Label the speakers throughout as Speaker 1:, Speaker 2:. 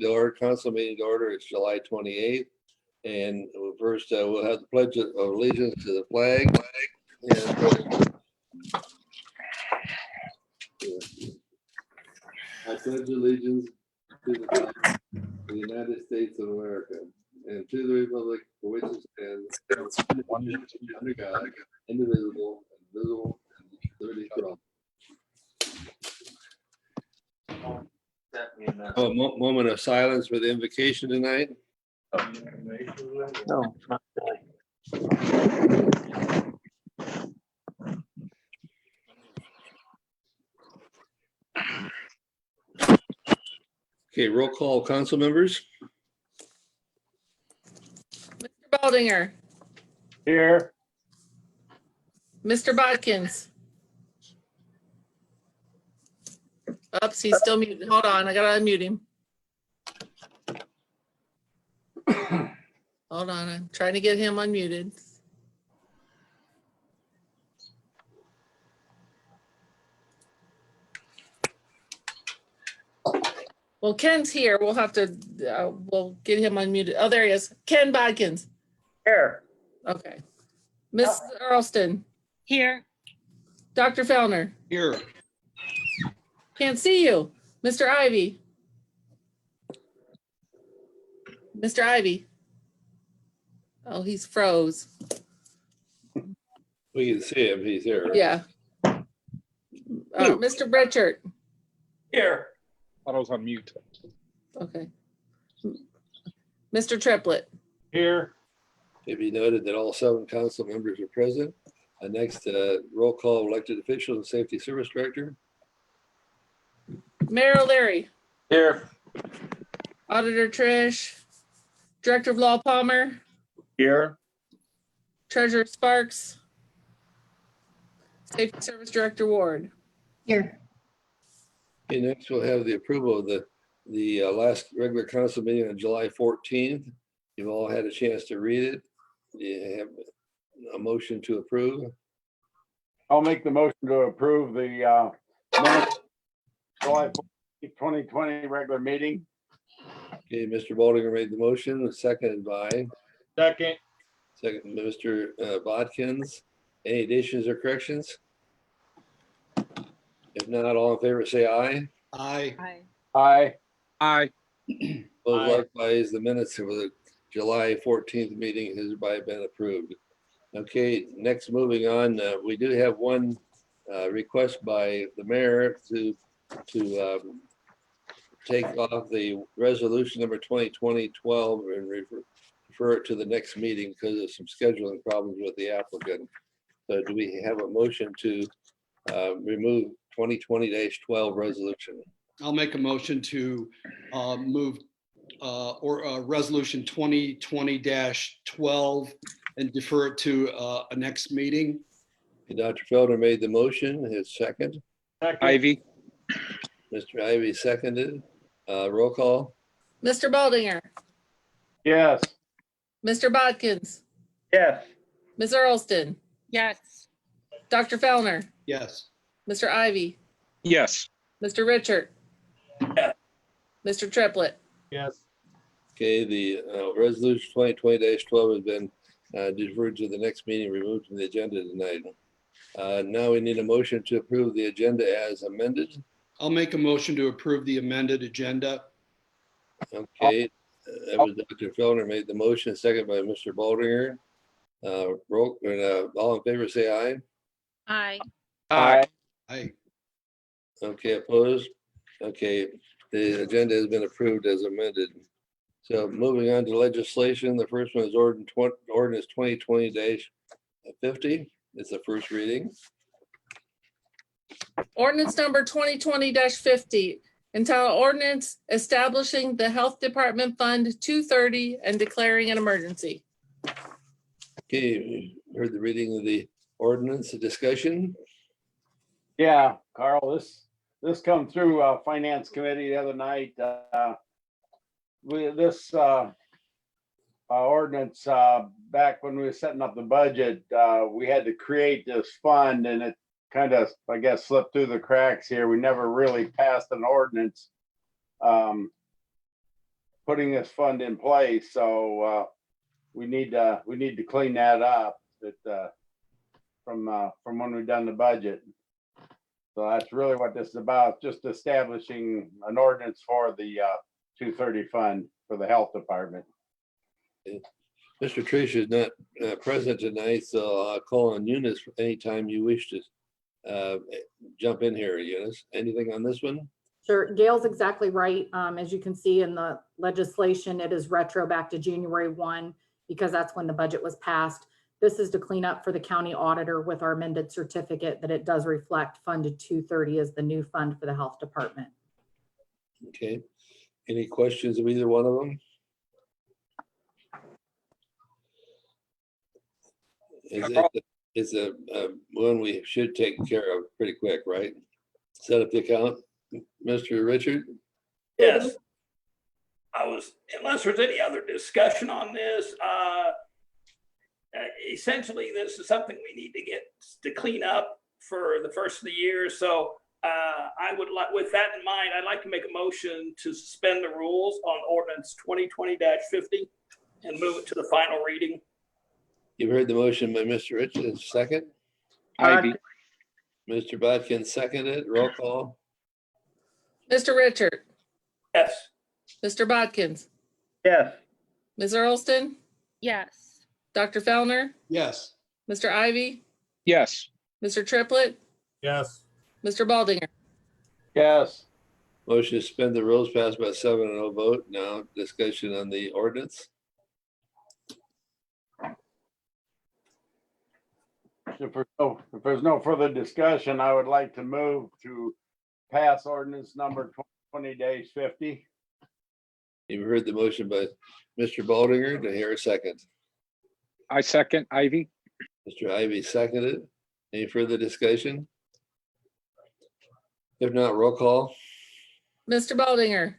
Speaker 1: to order, council meeting to order. It's July 28th. And first, we'll have the pledge of allegiance to the flag. And I pledge allegiance to the flag of the United States of America and to the republic for which it stands, under God, indivisible, and visible, and liberty for all. A moment of silence for the invocation tonight.
Speaker 2: No.
Speaker 1: Okay, roll call, council members.
Speaker 3: Mr. Baldinger,
Speaker 2: Here.
Speaker 3: Mr. Bodkins. Oops, he's still muted. Hold on, I gotta unmute him. Hold on, I'm trying to get him unmuted. Well, Ken's here. We'll have to, we'll get him unmuted. Oh, there he is. Ken Bodkins.
Speaker 2: Here.
Speaker 3: Okay. Ms. Earlston,
Speaker 4: Here.
Speaker 3: Dr. Fellner.
Speaker 5: Here.
Speaker 3: Can't see you. Mr. Ivy. Mr. Ivy. Oh, he's froze.
Speaker 1: We can see him, he's here.
Speaker 3: Yeah. Mr. Britchard.
Speaker 2: Here.
Speaker 5: Thought I was on mute.
Speaker 3: Okay. Mr. Triplett.
Speaker 2: Here.
Speaker 1: It be noted that all 7 council members are present. Next, roll call elected officials and safety service director.
Speaker 3: Mayor O'Leary.
Speaker 2: Here.
Speaker 3: Auditor Trish. Director of Law Palmer.
Speaker 2: Here.
Speaker 3: Treasurer Sparks. Safety Service Director Ward.
Speaker 4: Here.
Speaker 1: Okay, next we'll have the approval of the last regular council meeting on July 14th. You've all had a chance to read it. You have a motion to approve.
Speaker 6: I'll make the motion to approve the minutes July 14th, 2020 regular meeting.
Speaker 1: Okay, Mr. Baldinger made the motion, seconded by
Speaker 2: Second.
Speaker 1: Mr. Bodkins. Any additions or corrections? If not, all in favor, say aye.
Speaker 5: Aye.
Speaker 4: Hi.
Speaker 6: Aye.
Speaker 5: Aye.
Speaker 1: Those
Speaker 2: Aye.
Speaker 1: likewise, the minutes of the July 14th meeting has hereby been approved. Okay, next, moving on, we do have one request by the mayor to take off the resolution number 2020-12 and refer it to the next meeting because of some scheduling problems with the applicant. So do we have a motion to remove 2020-12 resolution?
Speaker 5: I'll make a motion to move resolution 2020-12 and defer it to a next meeting.
Speaker 1: Dr. Felder made the motion, his second.
Speaker 2: Second.
Speaker 5: Ivy.
Speaker 1: Mr. Ivy seconded. Roll call.
Speaker 3: Mr. Baldinger.
Speaker 6: Yes.
Speaker 3: Mr. Bodkins.
Speaker 6: Yes.
Speaker 3: Ms. Earlston.
Speaker 4: Yes.
Speaker 3: Dr. Fellner.
Speaker 5: Yes.
Speaker 3: Mr. Ivy.
Speaker 5: Yes.
Speaker 3: Mr. Richard. Mr. Triplett.
Speaker 2: Yes.
Speaker 1: Okay, the resolution 2020-12 has been deferred to the next meeting, removed from the agenda tonight. Now we need a motion to approve the agenda as amended.
Speaker 5: I'll make a motion to approve the amended agenda.
Speaker 1: Okay, that was Dr. Fellner made the motion, second by Mr. Baldinger. All in favor, say aye.
Speaker 4: Aye.
Speaker 6: Aye.
Speaker 5: Aye.
Speaker 1: Okay, opposed? Okay, the agenda has been approved as amended. So moving on to legislation, the first one is ordinance 2020-50. It's the first reading.
Speaker 3: Ordinance number 2020-50, entitled ordinance establishing the Health Department Fund 230 and declaring an emergency.
Speaker 1: Okay, we heard the reading of the ordinance, the discussion.
Speaker 6: Yeah, Carl, this come through Finance Committee the other night. This ordinance, back when we were setting up the budget, we had to create this fund and it kind of, I guess, slipped through the cracks here. We never really passed an ordinance putting this fund in place, so we need to clean that up from when we done the budget. So that's really what this is about, just establishing an ordinance for the 230 fund for the health department.
Speaker 1: Mr. Trish is not present tonight, so I'll call on Eunice anytime you wish to jump in here. Eunice, anything on this one?
Speaker 7: Sure, Gail's exactly right. As you can see in the legislation, it is retro back to January 1 because that's when the budget was passed. This is to clean up for the county auditor with our amended certificate that it does reflect Fund 230 as the new fund for the health department.
Speaker 1: Okay. Any questions of either one of them? Is a one we should take care of pretty quick, right? Set up the account, Mr. Richard?
Speaker 8: Yes. Unless there's any other discussion on this, essentially, this is something we need to get to clean up for the first of the year. So I would like, with that in mind, I'd like to make a motion to suspend the rules on ordinance 2020-50 and move it to the final reading.
Speaker 1: You've heard the motion by Mr. Richard, second.
Speaker 2: Ivy.
Speaker 1: Mr. Bodkin seconded, roll call.
Speaker 3: Mr. Richard,
Speaker 8: Yes.
Speaker 3: Mr. Bodkins,
Speaker 2: Yes.
Speaker 3: Ms. Earlston,
Speaker 4: Yes.
Speaker 3: Dr. Fellner,
Speaker 5: Yes.
Speaker 3: Mr. Ivy,
Speaker 5: Yes.
Speaker 3: Mr. Triplett,
Speaker 2: Yes.
Speaker 3: Mr. Baldinger.
Speaker 6: Yes,
Speaker 1: Motion to suspend the rules passed by 7-0 vote. Now discussion on the ordinance.
Speaker 6: if there's no further discussion, I would like to move to pass ordinance number 2020-50.
Speaker 1: You've heard the motion by Mr. Baldinger. To hear a second.
Speaker 5: I second Ivy.
Speaker 1: Mr. Ivy seconded. Any further discussion? If not, roll call.
Speaker 3: Mr. Baldinger,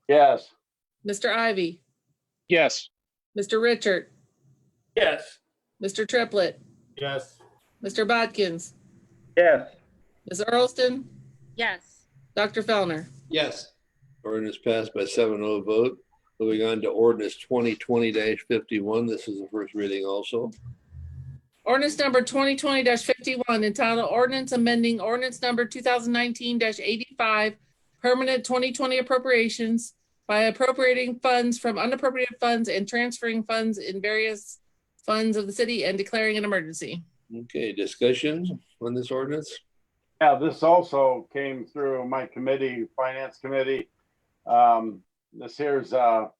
Speaker 6: Yes,
Speaker 3: Mr. Ivy,
Speaker 5: Yes.
Speaker 3: Mr. Richard,
Speaker 8: Yes.
Speaker 3: Mr. Triplett,
Speaker 2: Yes.
Speaker 3: Mr. Bodkins,
Speaker 2: Yes.
Speaker 3: Ms. Earlston,
Speaker 4: Yes.
Speaker 3: Dr. Fellner.
Speaker 5: Yes.
Speaker 1: Ordinance passed by 7-0 vote. Moving on to ordinance 2020-51. This is the first reading also.
Speaker 3: Ordinance number 2020-51 entitled Ordinance Amending Ordinance Number 2019-85 Permanent 2020 Appropriations by appropriating funds from unappropriated funds and transferring funds in various funds of the city and declaring an emergency.
Speaker 1: Okay, discussion on this ordinance?
Speaker 6: yeah, this also came through my committee, finance committee. This here's got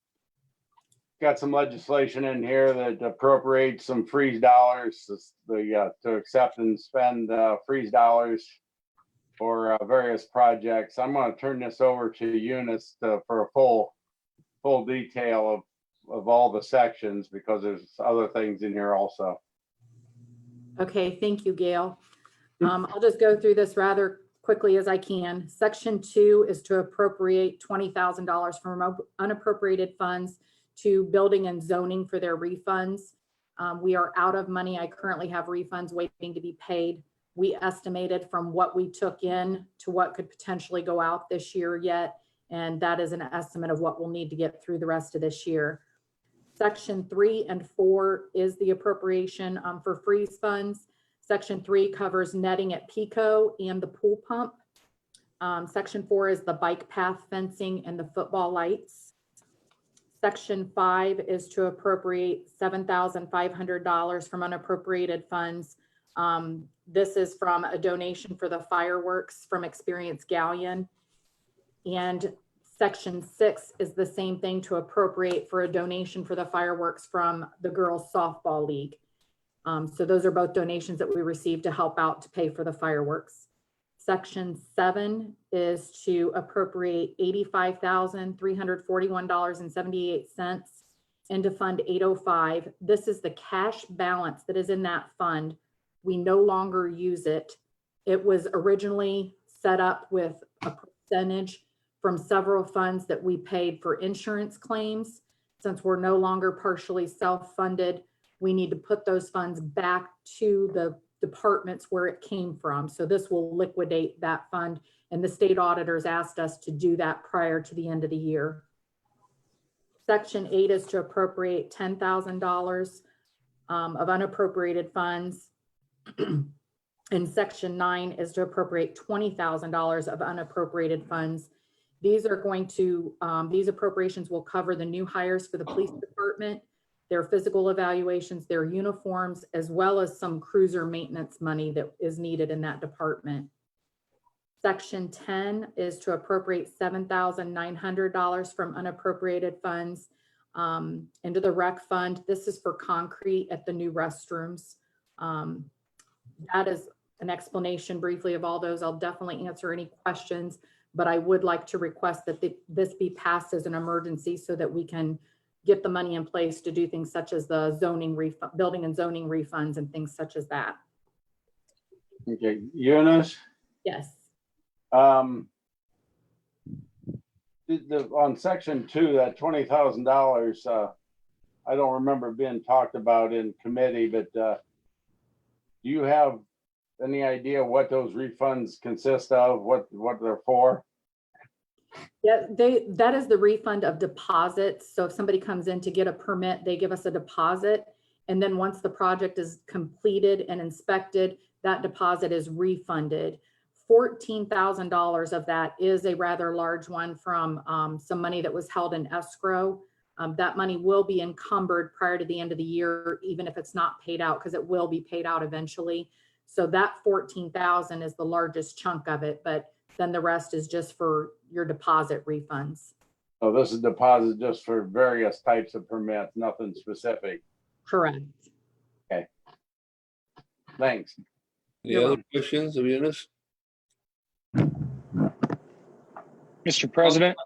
Speaker 6: some legislation in here that appropriates some freeze dollars, to accept and spend freeze dollars for various projects. I'm going to turn this over to Eunice for a full detail of all the sections, because there's other things in here also.
Speaker 7: Okay, thank you, Gail. I'll just go through this rather quickly as I can. Section 2 is to appropriate $20,000 from unappropriated funds to building and zoning for their refunds. We are out of money. I currently have refunds waiting to be paid. We estimated from what we took in to what could potentially go out this year yet, and that is an estimate of what we'll need to get through the rest of this year. Section 3 and 4 is the appropriation for freeze funds. Section 3 covers netting at Pico and the pool pump. Section 4 is the bike path fencing and the football lights. Section 5 is to appropriate $7,500 from unappropriated funds. This is from a donation for the fireworks from Experience Galleon. And Section 6 is the same thing, to appropriate for a donation for the fireworks from the Girls Softball League. So those are both donations that we received to help out to pay for the fireworks. Section 7 is to appropriate $85,341.78 into Fund 805. This is the cash balance that is in that fund. We no longer use it. It was originally set up with a percentage from several funds that we paid for insurance claims. Since we're no longer partially self-funded, we need to put those funds back to the departments where it came from. So this will liquidate that fund, and the state auditors asked us to do that prior to the end of the year. Section 8 is to appropriate $10,000 of unappropriated funds. And Section 9 is to appropriate $20,000 of unappropriated funds. These are going to, these appropriations will cover the new hires for the police department, their physical evaluations, their uniforms, as well as some cruiser maintenance money that is needed in that department. Section 10 is to appropriate $7,900 from unappropriated funds into the rec fund. This is for concrete at the new restrooms. That is an explanation briefly of all those. I'll definitely answer any questions, but I would like to request that this be passed as an emergency so that we can get the money in place to do things such as the zoning refund, building and zoning refunds and things such as that.
Speaker 6: Okay, Eunice,
Speaker 7: Yes.
Speaker 6: on section 2, that $20,000, I don't remember being talked about in committee, but do you have any idea what those refunds consist of, what they're for?
Speaker 7: Yeah, that is the refund of deposits. So if somebody comes in to get a permit, they give us a deposit. And then once the project is completed and inspected, that deposit is refunded. $14,000 of that is a rather large one from some money that was held in escrow. That money will be encumbered prior to the end of the year, even if it's not paid out, because it will be paid out eventually. So that 14,000 is the largest chunk of it, but then the rest is just for your deposit refunds.
Speaker 6: So this is deposit just for various types of permits, nothing specific.
Speaker 7: Correct.
Speaker 6: Thanks.
Speaker 1: Any
Speaker 7: You're
Speaker 1: other questions of Eunice?
Speaker 5: Mr. President,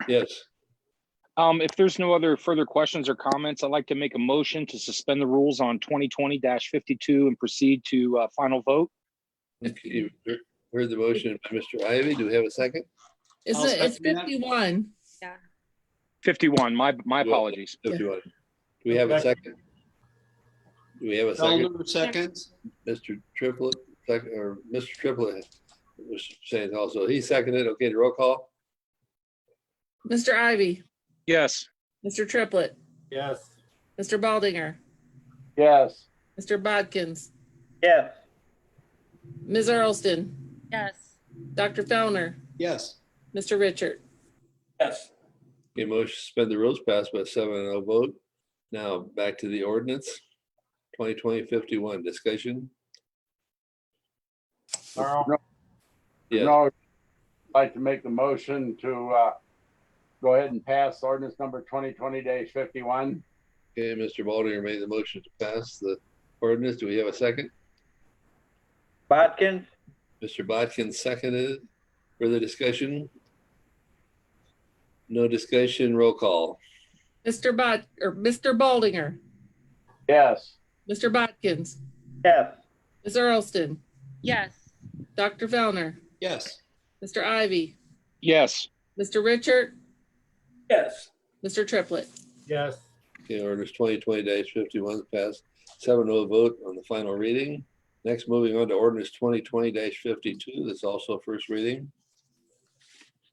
Speaker 1: Yes.
Speaker 5: if there's no other further questions or comments, I'd like to make a motion to suspend the rules on 2020-52 and proceed to final vote.
Speaker 1: Okay, you heard the motion by Mr. Ivy. Do we have a second?
Speaker 3: It's 51.
Speaker 5: 51, my apologies.
Speaker 1: 51. Do we have a second? Do we have a second?
Speaker 2: Felder, seconds.
Speaker 1: Mr. Triplett, second, or Mr. Triplett was saying also, he seconded. Okay, the roll call?
Speaker 3: Mr. Ivy,
Speaker 5: Yes.
Speaker 3: Mr. Triplett,
Speaker 2: Yes.
Speaker 3: Mr. Baldinger,
Speaker 6: Yes,
Speaker 3: Mr. Bodkins,
Speaker 2: Yes.
Speaker 3: Ms. Earlston,
Speaker 4: yes,
Speaker 3: Dr. Fellner,
Speaker 2: Yes.
Speaker 3: Mr. Richard.
Speaker 8: Yes.
Speaker 1: Okay, motion to suspend the rules passed by 7-0 vote. Now back to the ordinance. 2020-51 discussion.
Speaker 6: Carl?
Speaker 1: Yes.
Speaker 6: No, I'd like to make the motion to go ahead and pass ordinance number 2020-51.
Speaker 1: Okay, Mr. Baldinger made the motion to pass the ordinance. Do we have a second?
Speaker 2: Bodkins?
Speaker 1: Mr. Bodkin seconded it. Further discussion? No discussion, roll call.
Speaker 3: Mr. Baldinger,
Speaker 6: Yes,
Speaker 3: Mr. Bodkins,
Speaker 2: Yes.
Speaker 3: Ms. Earlston,
Speaker 4: yes,
Speaker 3: Dr. Fellner,
Speaker 2: Yes.
Speaker 3: Mr. Ivy,
Speaker 5: Yes.
Speaker 3: Mr. Richard,
Speaker 8: Yes.
Speaker 3: Mr. Triplett.
Speaker 2: Yes.
Speaker 1: Okay, orders 2020-51 passed 7-0 vote on the final reading. Next, moving on to ordinance 2020-52. That's also first reading.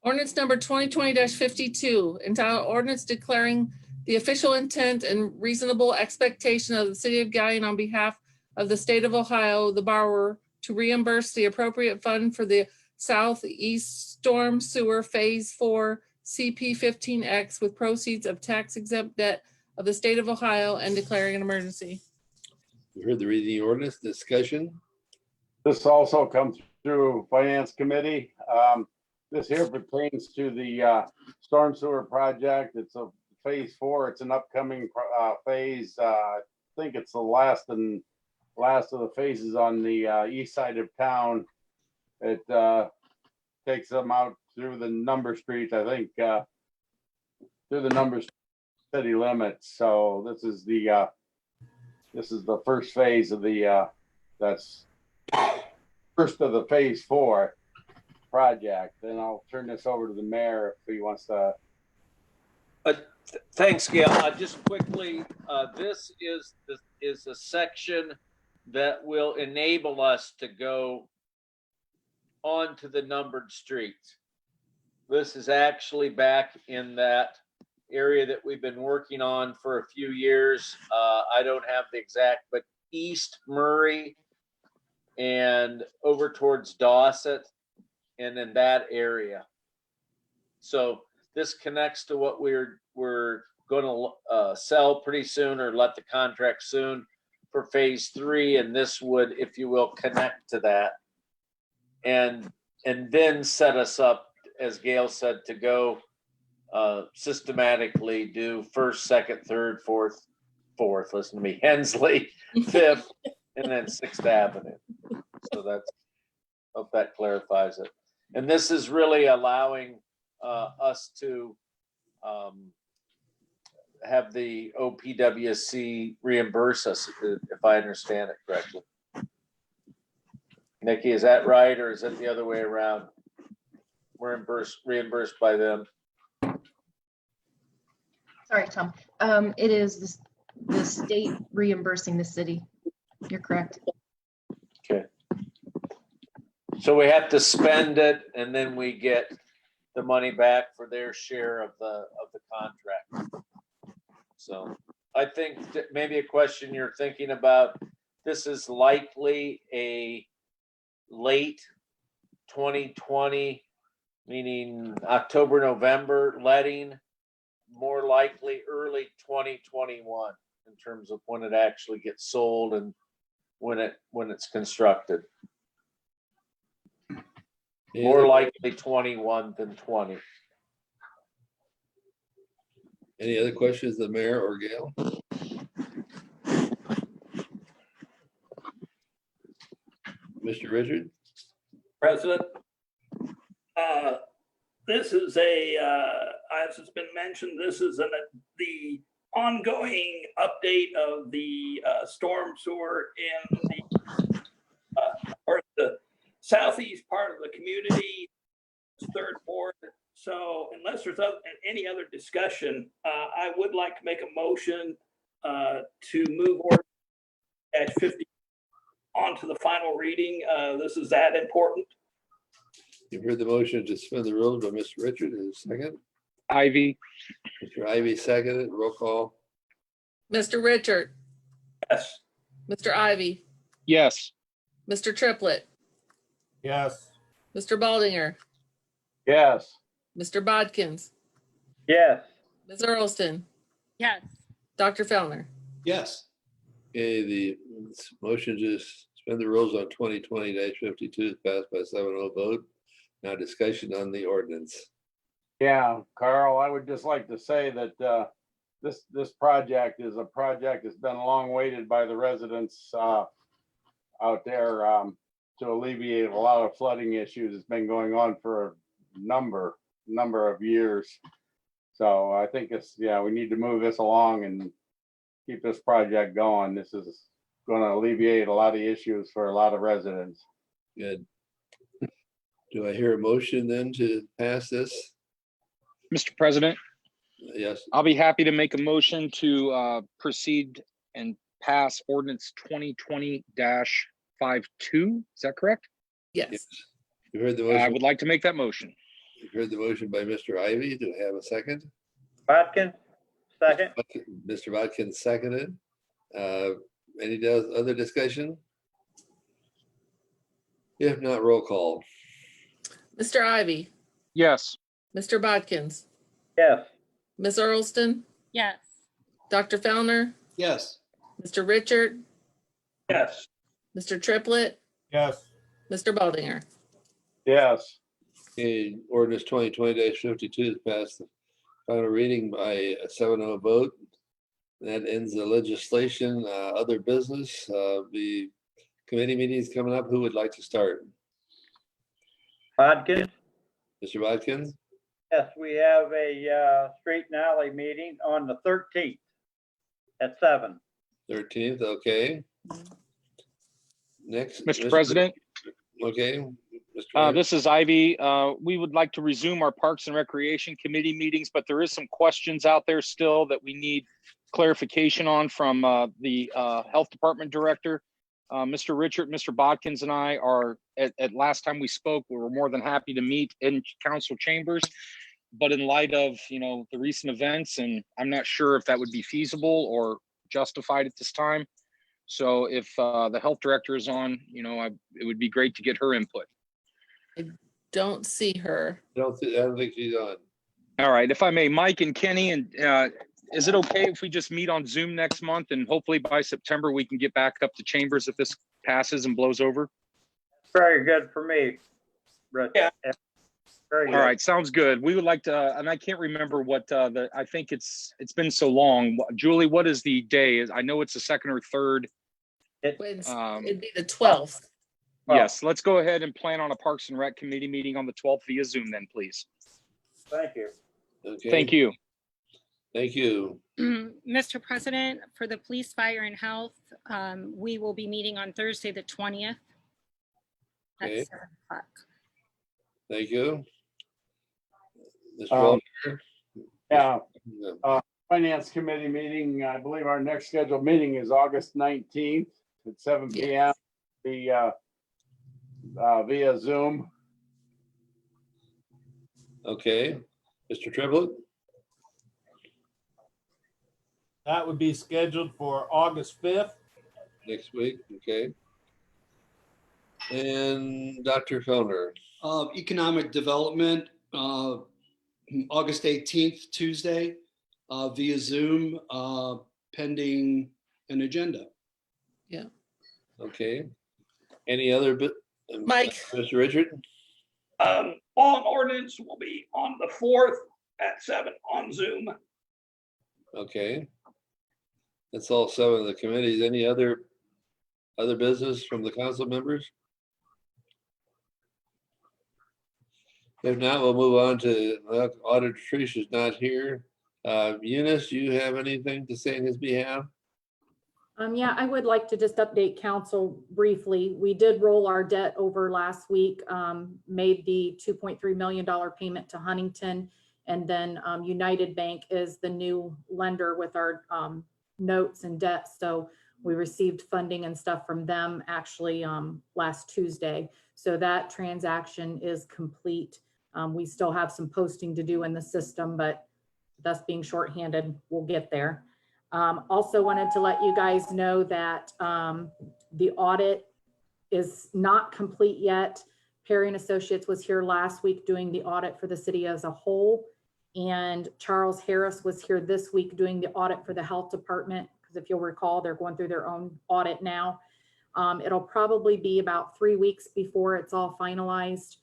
Speaker 3: Ordinance number 2020-52, entitled ordinance declaring the official intent and reasonable expectation of the city of Galion on behalf of the state of Ohio, the borrower, to reimburse the appropriate fund for the Southeast Storm Sewer Phase 4 CP 15X with proceeds of tax exempt debt of the state of Ohio and declaring an emergency.
Speaker 1: You heard the reading of the ordinance discussion.
Speaker 6: this also comes through finance committee. This here pertains to the storm sewer project. It's a phase 4. It's an upcoming phase. I think it's the last of the phases on the east side of town. It takes them out through the number streets, I think, through the numbers city limits. So this is the first phase of the that's first of the phase 4 project. Then I'll turn this over to the mayor if he wants to.
Speaker 9: Thanks, Gail. Just quickly, this is a section that will enable us to go onto the numbered streets. This is actually back in that area that we've been working on for a few years. I don't have the exact, but East Murray and over towards Dawson and in that area. So this connects to what we're going to sell pretty soon or let the contract soon for phase 3. And this would, if you will, connect to that and then set us up, as Gail said, to go systematically do first, second, third, fourth, listen to me, Hensley, fifth, and then 6th Avenue. So that's, hope that clarifies it. And this is really allowing us to have the OPWC reimburse us, if I understand it correctly. Nikki, is that right, or is it the other way around? We're reimbursed by them.
Speaker 10: Sorry, Tom. It is the state reimbursing the city. You're correct.
Speaker 9: Okay. So we have to spend it, and then we get the money back for their share of the contract. So I think that maybe a question you're thinking about, this is likely a late 2020, meaning October, November letting, more likely early 2021 in terms of when it actually gets sold and when it's constructed. More likely 21 than 20.
Speaker 1: Any other questions, the mayor or Gail? Mr. Richard?
Speaker 8: President, this is as it's been mentioned, this is the ongoing update of the storm sewer in the southeast part of the community, 3rd, 4th. So unless there's any other discussion, I would like to make a motion to move ordinance 50 on to the final reading. This is that important.
Speaker 1: You've heard the motion to suspend the rules by Mr. Richard. Is second?
Speaker 5: Ivy,
Speaker 1: Mr. Ivy seconded. Roll call.
Speaker 3: Mr. Richard,
Speaker 8: Yes.
Speaker 3: Mr. Ivy,
Speaker 5: yes.
Speaker 3: Mr. Triplett,
Speaker 2: Yes.
Speaker 3: Mr. Baldinger,
Speaker 6: Yes.
Speaker 3: Mr. Bodkins,
Speaker 2: Yes.
Speaker 3: Ms. Earlston,
Speaker 4: Yes.
Speaker 3: Dr. Fellner.
Speaker 2: Yes.
Speaker 1: Okay, the motion to suspend the rules on 2020-52 is passed by 7-0 vote. Now discussion on the ordinance.
Speaker 6: Yeah, Carl, I would just like to say that this project is a project that's been long awaited by the residents out there to alleviate a lot of flooding issues. It's been going on for a number of years. So I think we need to move this along and keep this project going. This is going to alleviate a lot of issues for a lot of residents.
Speaker 1: Good. Do I hear a motion then to pass this?
Speaker 5: Mr. President,
Speaker 1: Yes,
Speaker 5: I'll be happy to make a motion to proceed and pass ordinance 2020-52. Is that correct?
Speaker 3: Yes.
Speaker 1: you heard the
Speaker 5: I
Speaker 1: motion.
Speaker 5: would like to make that motion.
Speaker 1: You heard the motion by Mr. Ivy. Do I have a second?
Speaker 2: Bodkin, second.
Speaker 1: Mr. Watkins seconded. Any other discussion? If not, roll call.
Speaker 3: Mr. Ivy,
Speaker 5: Yes.
Speaker 3: Mr. Bodkins,
Speaker 2: Yes.
Speaker 3: Ms. Earlston,
Speaker 4: Yes.
Speaker 3: Dr. Fellner,
Speaker 2: Yes.
Speaker 3: Mr. Richard,
Speaker 8: Yes.
Speaker 3: Mr. Triplett,
Speaker 2: Yes.
Speaker 3: Mr. Baldinger.
Speaker 6: Yes.
Speaker 1: Okay, ordinance 2020-52 is passed the final reading by a 7-0 vote. That ends the legislation. Other business, the committee meetings coming up. Who would like to start?
Speaker 2: Bodkin,
Speaker 1: Mr. Watkins?
Speaker 2: yes, we have a street and alley meeting on the 13th at 7.
Speaker 1: 13th, okay. Next.
Speaker 5: Mr. President,
Speaker 1: Okay. Mr. Ivy.
Speaker 5: this is Ivy. We would like to resume our Parks and Recreation Committee meetings, but there is some questions out there still that we need clarification on from the Health Department Director. Mr. Richard, Mr. Bodkins and I are, at last time we spoke, we were more than happy to meet in council chambers but in light of, the recent events, and I'm not sure if that would be feasible or justified at this time. So if the health director is on, it would be great to get her input.
Speaker 3: Don't see her.
Speaker 1: I don't think she's on.
Speaker 5: All right, if I may, Mike and Kenny, and is it okay if we just meet on Zoom next month, and hopefully by September we can get back up to chambers if this passes and blows over?
Speaker 2: Very good for me, Rich.
Speaker 8: Yeah.
Speaker 2: Very
Speaker 5: All
Speaker 2: good.
Speaker 5: right, sounds good. We would like to, and I can't remember what I think it's been so long. Julie, what is the day? I know it's the second or third.
Speaker 3: It'd be the 12th.
Speaker 5: Yes, let's go ahead and plan on a Parks and Rec committee meeting on the 12th via Zoom then, please.
Speaker 2: Thank you.
Speaker 1: Okay.
Speaker 5: Thank you.
Speaker 1: Thank you.
Speaker 4: Mr. President, for the police, fire, and health, we will be meeting on Thursday, the 20th
Speaker 1: Okay.
Speaker 4: at 7 o'clock.
Speaker 1: Thank you. Mr.
Speaker 6: Um,
Speaker 1: Walker?
Speaker 6: Yeah,
Speaker 1: Yeah.
Speaker 6: Finance Committee meeting, I believe our next scheduled meeting is August 19th at 7 p.m. Via Zoom.
Speaker 1: Okay, Mr. Triplett?
Speaker 11: That would be scheduled for August 5th.
Speaker 1: Next week, okay. And Dr. Fellner?
Speaker 12: Economic Development, August 18th, Tuesday, via Zoom, pending an agenda.
Speaker 1: Okay. Any other bit?
Speaker 3: Mike.
Speaker 1: Mr. Richard?
Speaker 8: On ordinance will be on the 4th at 7 on Zoom.
Speaker 1: Okay. That's all 7 of the committees. Any other business from the council members? If not, we'll move on to Auditor Trish is not here. Eunice, you have anything to say on his behalf?
Speaker 7: Yeah, I would like to just update council briefly. We did roll our debt over last week, made the $2.3 million payment to Huntington. And then United Bank is the new lender with our notes and debt. So we received funding and stuff from them actually last Tuesday. So that transaction is complete. We still have some posting to do in the system, but thus being shorthanded, we'll get there. Also wanted to let you guys know that the audit is not complete yet. Perry and Associates was here last week doing the audit for the city as a whole. And Charles Harris was here this week doing the audit for the health department. Because if you'll recall, they're going through their own audit now. It'll probably be about 3 weeks before it's all finalized.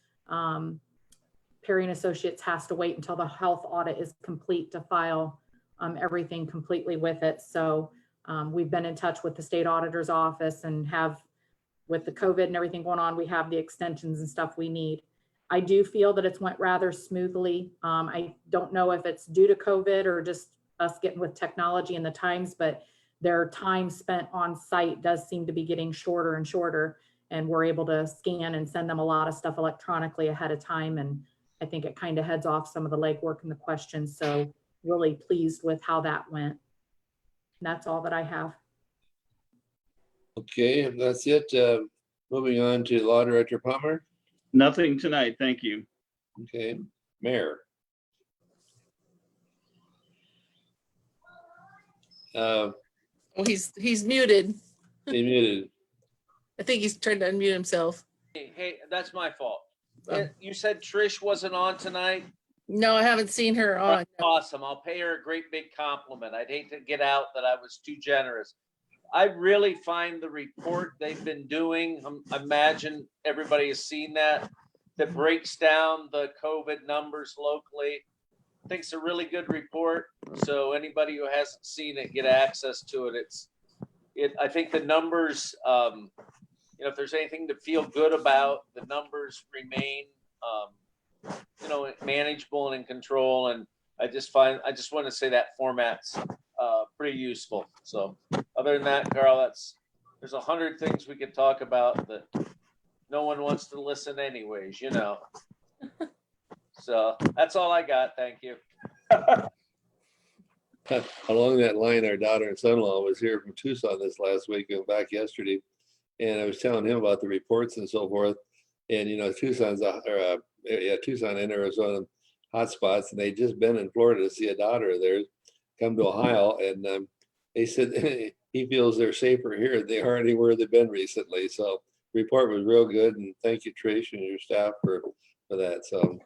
Speaker 7: Perry and Associates has to wait until the health audit is complete to file everything completely with it. So we've been in touch with the state auditor's office and have, with the COVID and everything going on, we have the extensions and stuff we need. I do feel that it's went rather smoothly. I don't know if it's due to COVID or just us getting with technology and the times, but their time spent on site does seem to be getting shorter and shorter. And we're able to scan and send them a lot of stuff electronically ahead of time. And I think it kind of heads off some of the legwork and the questions. So really pleased with how that went. And that's all that I have.
Speaker 1: Okay, if that's it. Moving on to Law Director Palmer.
Speaker 13: Nothing tonight, thank you.
Speaker 1: Okay, Mayor.
Speaker 3: Oh, he's muted.
Speaker 1: He muted.
Speaker 3: I think he's trying to unmute himself.
Speaker 9: Hey, that's my fault.
Speaker 3: Oh.
Speaker 9: You said Trish wasn't on tonight?
Speaker 3: No, I haven't seen her on.
Speaker 9: Awesome. I'll pay her a great big compliment. I'd hate to get out that I was too generous. I really find the report they've been doing, I imagine everybody has seen that breaks down the COVID numbers locally. I think it's a really good report. So anybody who hasn't seen it, get access to it. I think the numbers, if there's anything to feel good about, the numbers remain, manageable and in control. And I just want to say that format's pretty useful. So other than that, Carl, there's 100 things we could talk about that no one wants to listen anyways, So that's all I got. Thank you.
Speaker 1: Along that line, our daughter and son-in-law was here from Tucson this last week and back yesterday. And I was telling him about the reports and so forth. And, Tucson and Arizona hotspots, and they just been in Florida to see a daughter of theirs come to Ohio, and they said he feels they're safer here than they are anywhere they've been recently. So report was real good, and thank you, Trish, and your staff for that. So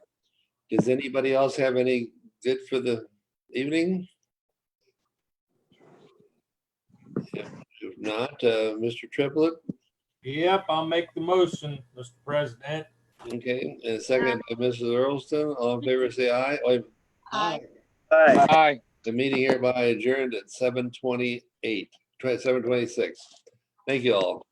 Speaker 1: does anybody else have any good for the evening? If not, Mr. Triplett,
Speaker 11: Yep, I'll make the motion, Mr. President.
Speaker 1: okay, and second by Mrs. Earlston, all in favor, say aye. Oh,
Speaker 10: Aye.
Speaker 2: Aye.
Speaker 5: Aye.
Speaker 1: the meeting hereby adjourned at 7:28, 7:26. Thank you all.